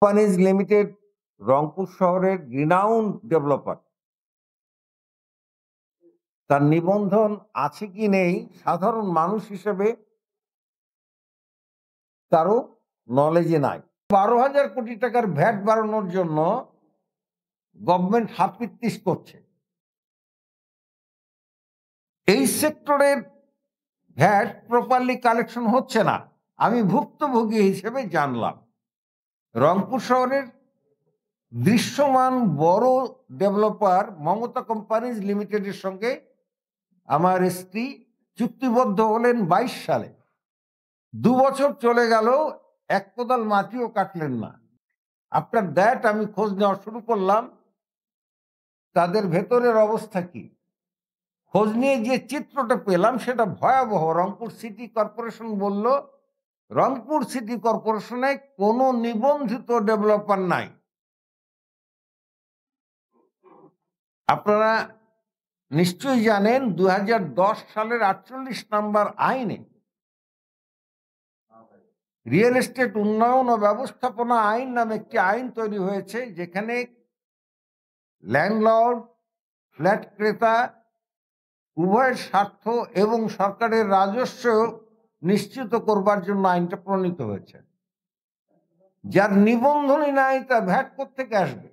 Companies limited Rangpur শহরের renowned developer, তার নিবন্ধন আছে কি নেই সাধারণ মানুষ হিসেবে তারও নলেজে নাই। 12,000 কোটি টাকার ভ্যাট বাড়ানোর জন্য গভর্নমেন্ট হাতপিত্তিশ করছে। এই সেক্টরের ভ্যাট প্রপারলি কালেকশন হচ্ছে না, আমি ভুক্তভোগী হিসেবে জানলাম। রংপুর শহরের দৃশ্যমান বড় ডেভেলপার মমতা কোম্পানিজ লিমিটেডের সঙ্গে আমার স্ত্রী চুক্তিবদ্ধ হলেন 22 সালে। 2 বছর চলে গেল, এক কোদাল মাটিও কাটলেন না। আফটার দ্যাট আমি খোঁজ নেওয়া শুরু করলাম তাদের ভেতরের অবস্থা কি। খোঁজ নিয়ে যে চিত্রটা পেলাম সেটা ভয়াবহ। রংপুর সিটি কর্পোরেশন বলল রংপুর সিটি কর্পোরেশনে কোনো নিবন্ধিত ডেভেলপার নাই। আপনারা নিশ্চয়ই জানেন 2010 সালের 48 নম্বর আইনে রিয়েল এস্টেট উন্নয়ন ও ব্যবস্থাপনা আইন নামে একটি আইন তৈরি হয়েছে, যেখানে ল্যান্ডলর্ড, ফ্ল্যাট ক্রেতা উভয়ের স্বার্থ এবং সরকারের রাজস্ব নিশ্চিত করবার জন্য আইনটা প্রণীত হয়েছে। যার নিবন্ধনই নাই তা ভ্যাট কোত্থেকে আসবে?